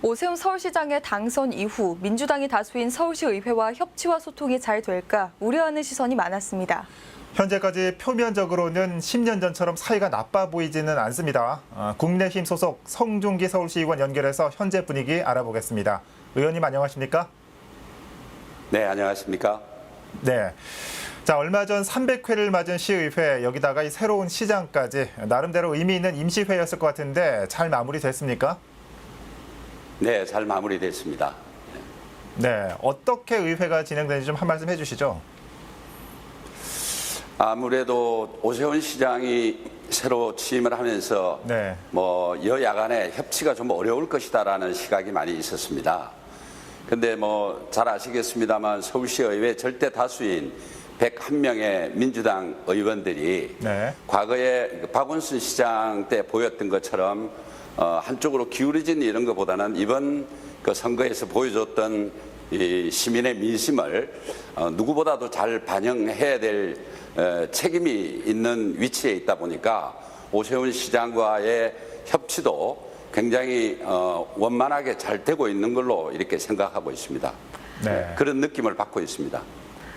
오세훈 서울시장의 당선 이후 민주당이 다수인 서울시 의회와 협치와 소통이 잘 될까 우려하는 시선이 많았습니다. 현재까지 표면적으로는 10년 전처럼 사이가 나빠 보이지는 않습니다. 국민의힘 소속 성중기 서울시의원 연결해서 현재 분위기 알아보겠습니다. 의원님 안녕하십니까? 네, 안녕하십니까? 네. 자, 얼마 전 300회를 맞은 시의회, 여기다가 이 새로운 시장까지 나름대로 의미 있는 임시회였을 것 같은데 잘 마무리됐습니까? 네, 잘 마무리됐습니다. 네. 어떻게 의회가 진행되는지 좀 한 말씀 해주시죠. 아무래도 오세훈 시장이 새로 취임을 하면서 네. 여야 간의 협치가 좀 어려울 것이다라는 시각이 많이 있었습니다. 근데 잘 아시겠습니다만 서울시 의회 절대 다수인 101명의 민주당 의원들이 네. 과거에 박원순 시장 때 보였던 것처럼 한쪽으로 기울어진 이런 것보다는 이번 그 선거에서 보여줬던 이 시민의 민심을 누구보다도 잘 반영해야 될 책임이 있는 위치에 있다 보니까 오세훈 시장과의 협치도 굉장히 원만하게 잘 되고 있는 걸로 이렇게 생각하고 있습니다. 네. 그런 느낌을 받고 있습니다.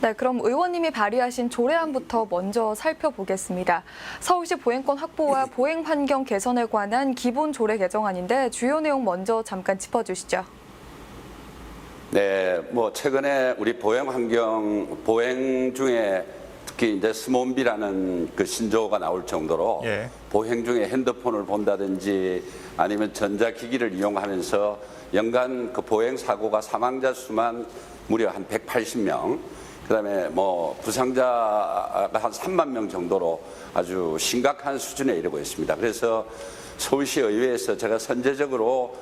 네, 그럼 의원님이 발의하신 조례안부터 먼저 살펴보겠습니다. 서울시 보행권 확보와 보행 환경 개선에 관한 기본 조례 개정안인데 주요 내용 먼저 잠깐 짚어주시죠. 네, 최근에 우리 보행 중에 특히 이제 스몬비라는 그 신조어가 나올 정도로 예. 보행 중에 핸드폰을 본다든지 아니면 전자기기를 이용하면서 연간 그 보행 사고가 사망자 수만 무려 한 180명, 그다음에 부상자가 한 3만 명 정도로 아주 심각한 수준에 이르고 있습니다. 그래서 서울시 의회에서 제가 선제적으로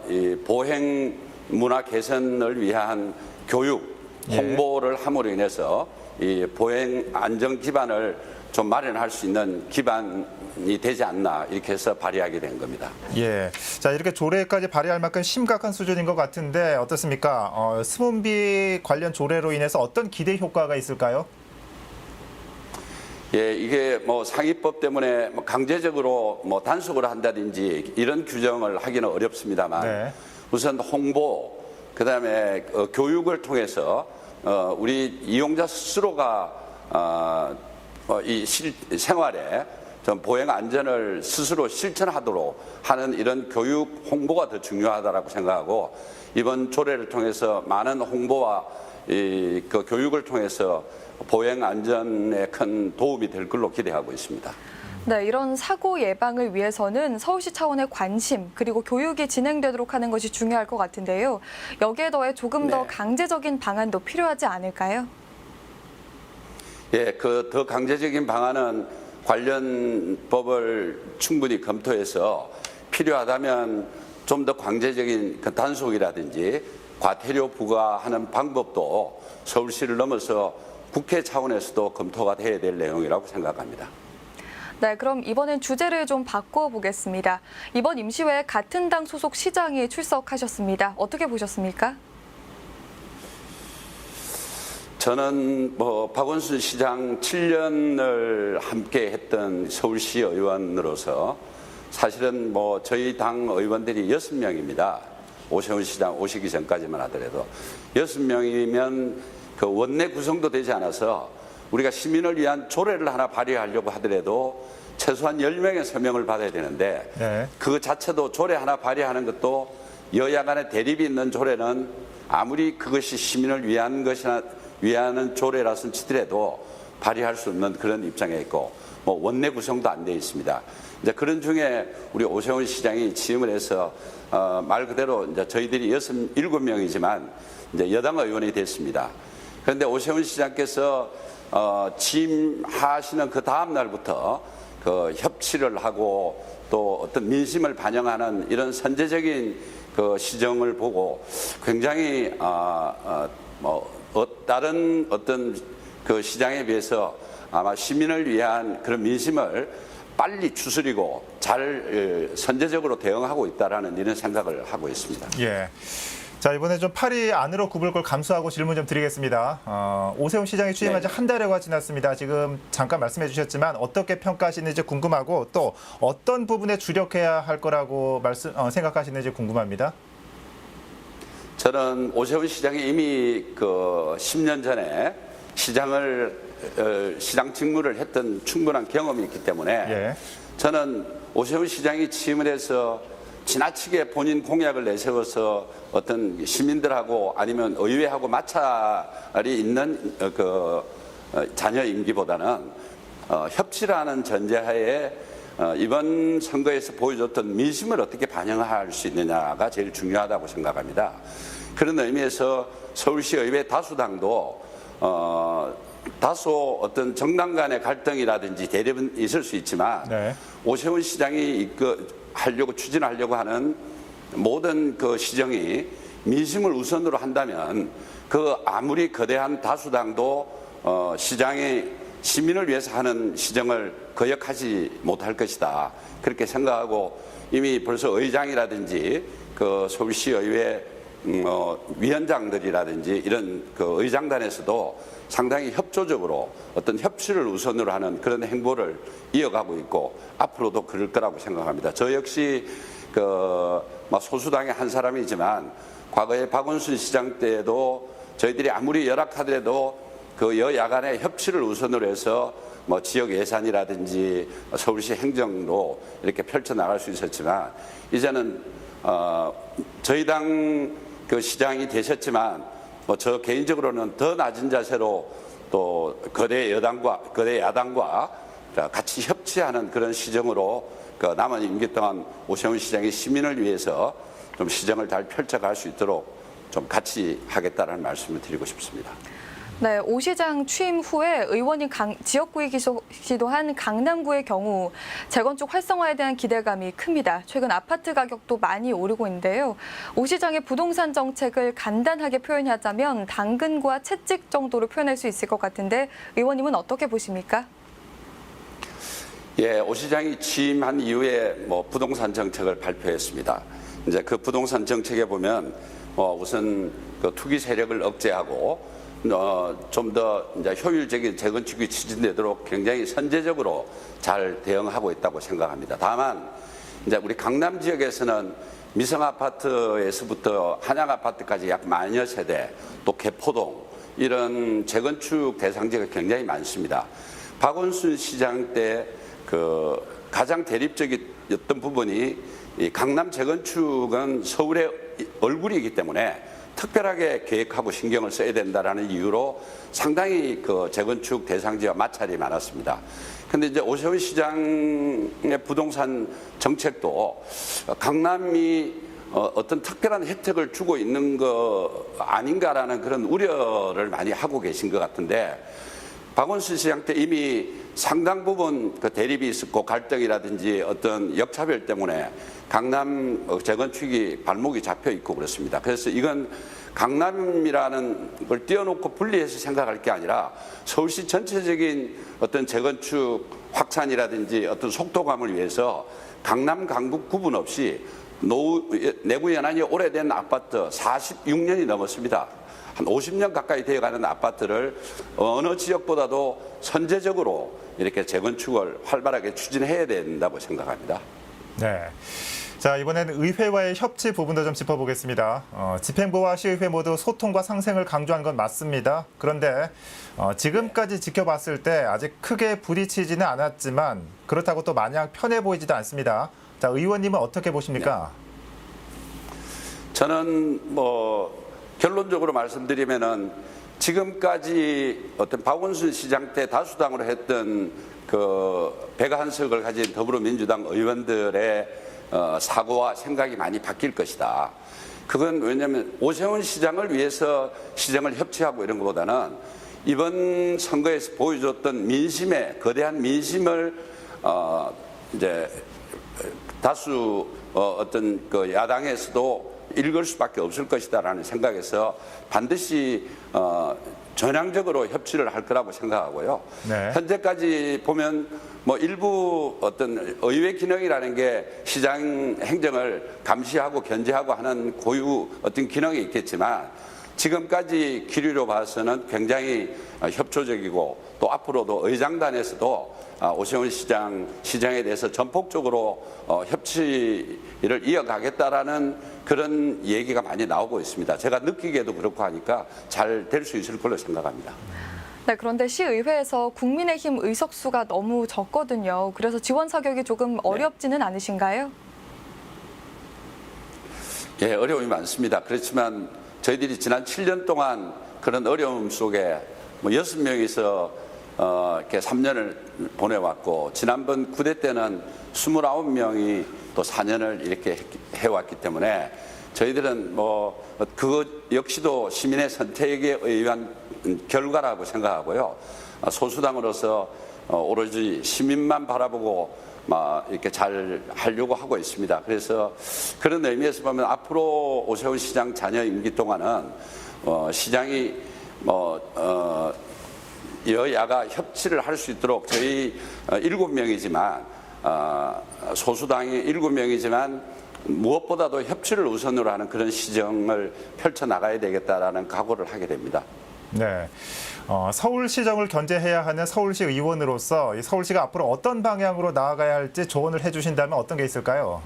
이 보행 문화 개선을 위한 교육, 홍보를 함으로 인해서 이 보행 안전 기반을 좀 마련할 수 있는 기반이 되지 않나 이렇게 해서 발의하게 된 겁니다. 예. 자, 이렇게 조례까지 발의할 만큼 심각한 수준인 것 같은데 어떻습니까? 스몬비 관련 조례로 인해서 어떤 기대 효과가 있을까요? 예, 이게 상위법 때문에 강제적으로 단속을 한다든지 이런 규정을 하기는 어렵습니다만 네. 우선 홍보, 그다음에 교육을 통해서 우리 이용자 스스로가 이 생활에 좀 보행 안전을 스스로 실천하도록 하는 이런 교육 홍보가 더 중요하다라고 생각하고 이번 조례를 통해서 많은 홍보와 그 교육을 통해서 보행 안전에 큰 도움이 될 걸로 기대하고 있습니다. 네, 이런 사고 예방을 위해서는 서울시 차원의 관심 그리고 교육이 진행되도록 하는 것이 중요할 것 같은데요. 여기에 더해 조금 더 강제적인 방안도 필요하지 않을까요? 예, 그 더 강제적인 방안은 관련 법을 충분히 검토해서 필요하다면 좀 더 강제적인 그 단속이라든지 과태료 부과하는 방법도 서울시를 넘어서 국회 차원에서도 검토가 돼야 될 내용이라고 생각합니다. 네, 그럼 이번엔 주제를 좀 바꿔보겠습니다. 이번 임시회에 같은 당 소속 시장이 출석하셨습니다. 어떻게 보셨습니까? 저는 박원순 시장 7년을 함께 했던 서울시 의원으로서 사실은 저희 당 의원들이 6명입니다. 오세훈 시장 오시기 전까지만 하더라도 6명이면 그 원내 구성도 되지 않아서 우리가 시민을 위한 조례를 하나 발의하려고 하더라도 최소한 10명의 서명을 받아야 되는데 네. 그 자체도 조례 하나 발의하는 것도 여야 간의 대립이 있는 조례는 아무리 그것이 시민을 위하는 조례라서 치더라도 발의할 수 없는 그런 입장에 있고 원내 구성도 안 되어 있습니다. 이제 그런 중에 우리 오세훈 시장이 취임을 해서 말 그대로 이제 저희들이 7명이지만 이제 여당 의원이 됐습니다. 그런데 오세훈 시장께서 취임하시는 그 다음 날부터 그 협치를 하고 또 어떤 민심을 반영하는 이런 선제적인 그 시정을 보고 굉장히 다른 어떤 그 시장에 비해서 아마 시민을 위한 그런 민심을 빨리 추스리고 잘 선제적으로 대응하고 있다라는 이런 생각을 하고 있습니다. 예. 자, 이번에 좀 팔이 안으로 굽을 걸 감수하고 질문 좀 드리겠습니다. 오세훈 시장이 취임한 지 한 달여가 지났습니다. 지금 잠깐 말씀해 주셨지만 어떻게 평가하시는지 궁금하고 또 어떤 부분에 주력해야 할 거라고 생각하시는지 궁금합니다. 저는 오세훈 시장이 이미 그 10년 전에 시장 직무를 했던 충분한 경험이 있기 때문에 예. 저는 오세훈 시장이 취임을 해서 지나치게 본인 공약을 내세워서 어떤 시민들하고 아니면 의회하고 마찰이 있는 자녀 임기보다는 협치라는 전제하에 이번 선거에서 보여줬던 민심을 어떻게 반영할 수 있느냐가 제일 중요하다고 생각합니다. 그런 의미에서 서울시 의회 다수당도 다소 어떤 정당 간의 갈등이라든지 대립은 있을 수 있지만 네. 오세훈 시장이 추진하려고 하는 모든 그 시정이 민심을 우선으로 한다면 그 아무리 거대한 다수당도 시장의 시민을 위해서 하는 시정을 거역하지 못할 것이다. 그렇게 생각하고 이미 벌써 의장이라든지 그 서울시의회 위원장들이라든지 이런 그 의장단에서도 상당히 협조적으로 어떤 협치를 우선으로 하는 그런 행보를 이어가고 있고 앞으로도 그럴 거라고 생각합니다. 저 역시 소수당의 한 사람이지만 과거에 박원순 시장 때에도 저희들이 아무리 열악하더라도 그 여야 간의 협치를 우선으로 해서 지역 예산이라든지 서울시 행정도 이렇게 펼쳐나갈 수 있었지만 이제는 저희 당 그 시장이 되셨지만 저 개인적으로는 더 낮은 자세로 또 거대 야당과 같이 협치하는 그런 시정으로 남은 임기 동안 오세훈 시장이 시민을 위해서 좀 시정을 잘 펼쳐갈 수 있도록 좀 같이 하겠다는 말씀을 드리고 싶습니다. 네, 오 시장 취임 후에 의원이 지역구에 시도한 강남구의 경우 재건축 활성화에 대한 기대감이 큽니다. 최근 아파트 가격도 많이 오르고 있는데요. 오 시장의 부동산 정책을 간단하게 표현하자면 당근과 채찍 정도로 표현할 수 있을 것 같은데 의원님은 어떻게 보십니까? 예, 오 시장이 취임한 이후에 부동산 정책을 발표했습니다. 이제 그 부동산 정책에 보면 우선 그 투기 세력을 억제하고 좀 더 효율적인 재건축이 추진되도록 굉장히 선제적으로 잘 대응하고 있다고 생각합니다. 다만 이제 우리 강남 지역에서는 미성 아파트에서부터 한양 아파트까지 약 10,000여 세대, 또 개포동 이런 재건축 대상지가 굉장히 많습니다. 박원순 시장 때 가장 대립적이었던 부분이 이 강남 재건축은 서울의 얼굴이기 때문에 특별하게 계획하고 신경을 써야 된다라는 이유로 상당히 그 재건축 대상지와 마찰이 많았습니다. 그런데 이제 오세훈 시장의 부동산 정책도 강남이 어떤 특별한 혜택을 주고 있는 거 아닌가라는 그런 우려를 많이 하고 계신 것 같은데 박원순 시장 때 이미 상당 부분 그 대립이 있었고 갈등이라든지 어떤 역차별 때문에 강남 재건축이 발목이 잡혀 있고 그렇습니다. 그래서 이건 강남이라는 걸 띄워놓고 분리해서 생각할 게 아니라 서울시 전체적인 어떤 재건축 확산이라든지 어떤 속도감을 위해서 강남 강북 구분 없이 내구 연한이 오래된 아파트 46년이 넘었습니다. 한 50년 가까이 되어가는 아파트를 어느 지역보다도 선제적으로 이렇게 재건축을 활발하게 추진해야 된다고 생각합니다. 네. 자, 이번에는 의회와의 협치 부분도 좀 짚어보겠습니다. 집행부와 시의회 모두 소통과 상생을 강조한 건 맞습니다. 그런데 지금까지 지켜봤을 때 아직 크게 부딪히지는 않았지만 그렇다고 또 마냥 편해 보이지도 않습니다. 자, 의원님은 어떻게 보십니까? 네. 저는 결론적으로 말씀드리면은 지금까지 어떤 박원순 시장 때 다수당으로 했던 그 101석을 가진 더불어민주당 의원들의 사고와 생각이 많이 바뀔 것이다. 그건 왜냐하면 오세훈 시장을 위해서 시정을 협치하고 이런 것보다는 이번 선거에서 보여줬던 거대한 민심을 이제 다수 어떤 그 야당에서도 읽을 수밖에 없을 것이다라는 생각에서 반드시 전향적으로 협치를 할 거라고 생각하고요. 네. 현재까지 보면 일부 어떤 의회 기능이라는 게 시장 행정을 감시하고 견제하고 하는 고유 어떤 기능이 있겠지만 지금까지 기류로 봐서는 굉장히 협조적이고 또 앞으로도 의장단에서도 오세훈 시장에 대해서 전폭적으로 협치를 이어가겠다라는 그런 얘기가 많이 나오고 있습니다. 제가 느끼기에도 그렇고 하니까 잘 될 수 있을 걸로 생각합니다. 네, 그런데 시의회에서 국민의힘 의석수가 너무 적거든요. 그래서 지원 사격이 조금 어렵지는 않으신가요? 예, 어려움이 많습니다. 그렇지만 저희들이 지난 7년 동안 그런 어려움 속에 뭐 6명이서 이렇게 3년을 보내왔고, 지난번 9대 때는 29명이 또 4년을 이렇게 해왔기 때문에 저희들은 뭐 그것 역시도 시민의 선택에 의한 결과라고 생각하고요. 소수당으로서 오로지 시민만 바라보고 이렇게 잘 하려고 하고 있습니다. 그래서 그런 의미에서 보면 앞으로 오세훈 시장 잔여 임기 동안은 시장이 여야가 협치를 할 수 있도록 저희 7명이지만 소수당이 7명이지만 무엇보다도 협치를 우선으로 하는 그런 시정을 펼쳐나가야 되겠다라는 각오를 하게 됩니다. 네. 서울시정을 견제해야 하는 서울시 의원으로서 이 서울시가 앞으로 어떤 방향으로 나아가야 할지 조언을 해주신다면 어떤 게 있을까요?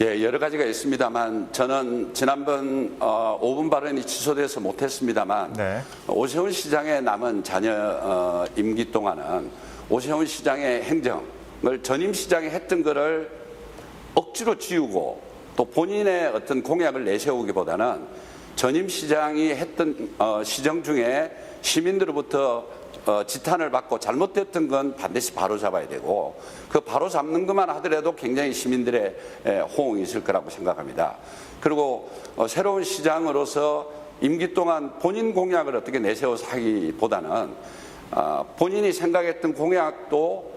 예, 여러 가지가 있습니다만 저는 지난번 5분 발언이 취소돼서 못했습니다만 네. 오세훈 시장의 남은 잔여 임기 동안은 오세훈 시장의 행정을 전임 시장이 했던 거를 억지로 지우고 또 본인의 어떤 공약을 내세우기보다는 전임 시장이 했던 시정 중에 시민들로부터 지탄을 받고 잘못됐던 건 반드시 바로잡아야 되고, 그 바로잡는 것만 하더라도 굉장히 시민들의 호응이 있을 거라고 생각합니다. 그리고 새로운 시장으로서 임기 동안 본인 공약을 어떻게 내세워서 하기보다는 본인이 생각했던 공약도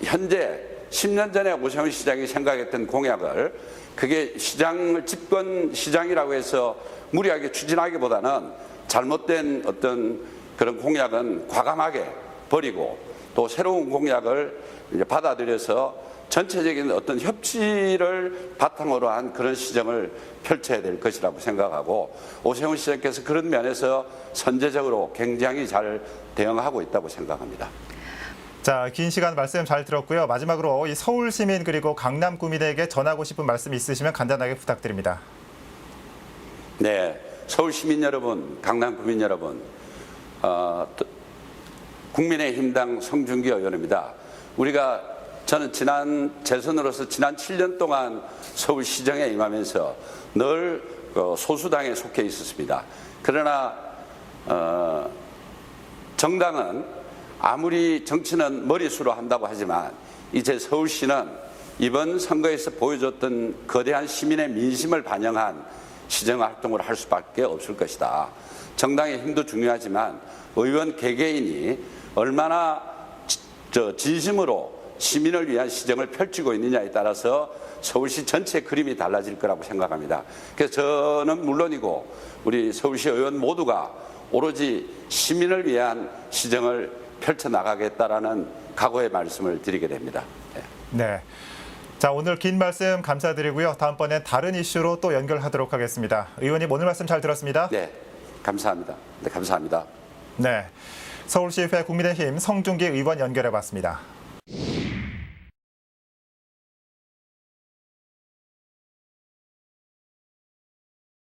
현재 10년 전에 오세훈 시장이 생각했던 공약을 그게 시장을 집권 시장이라고 해서 무리하게 추진하기보다는 잘못된 어떤 그런 공약은 과감하게 버리고 또 새로운 공약을 이제 받아들여서 전체적인 어떤 협치를 바탕으로 한 그런 시정을 펼쳐야 될 것이라고 생각하고, 오세훈 시장께서 그런 면에서 선제적으로 굉장히 잘 대응하고 있다고 생각합니다. 자, 긴 시간 말씀 잘 들었고요. 마지막으로 이 서울 시민 그리고 강남 구민에게 전하고 싶은 말씀 있으시면 간단하게 부탁드립니다. 네, 서울 시민 여러분, 강남 구민 여러분, 국민의힘당 성준기 의원입니다. 저는 지난 재선으로서 지난 7년 동안 서울시정에 임하면서 늘 소수당에 속해 있었습니다. 그러나 정당은 아무리 정치는 머릿수로 한다고 하지만 이제 서울시는 이번 선거에서 보여줬던 거대한 시민의 민심을 반영한 시정 활동을 할 수밖에 없을 것이다. 정당의 힘도 중요하지만 의원 개개인이 얼마나 진심으로 시민을 위한 시정을 펼치고 있느냐에 따라서 서울시 전체 그림이 달라질 거라고 생각합니다. 그래서 저는 물론이고 우리 서울시 의원 모두가 오로지 시민을 위한 시정을 펼쳐나가겠다라는 각오의 말씀을 드리게 됩니다. 네. 자, 오늘 긴 말씀 감사드리고요. 다음번엔 다른 이슈로 또 연결하도록 하겠습니다. 의원님, 오늘 말씀 잘 들었습니다. 네, 감사합니다. 네, 감사합니다. 네. 서울시의회 국민의힘 성준기 의원 연결해봤습니다.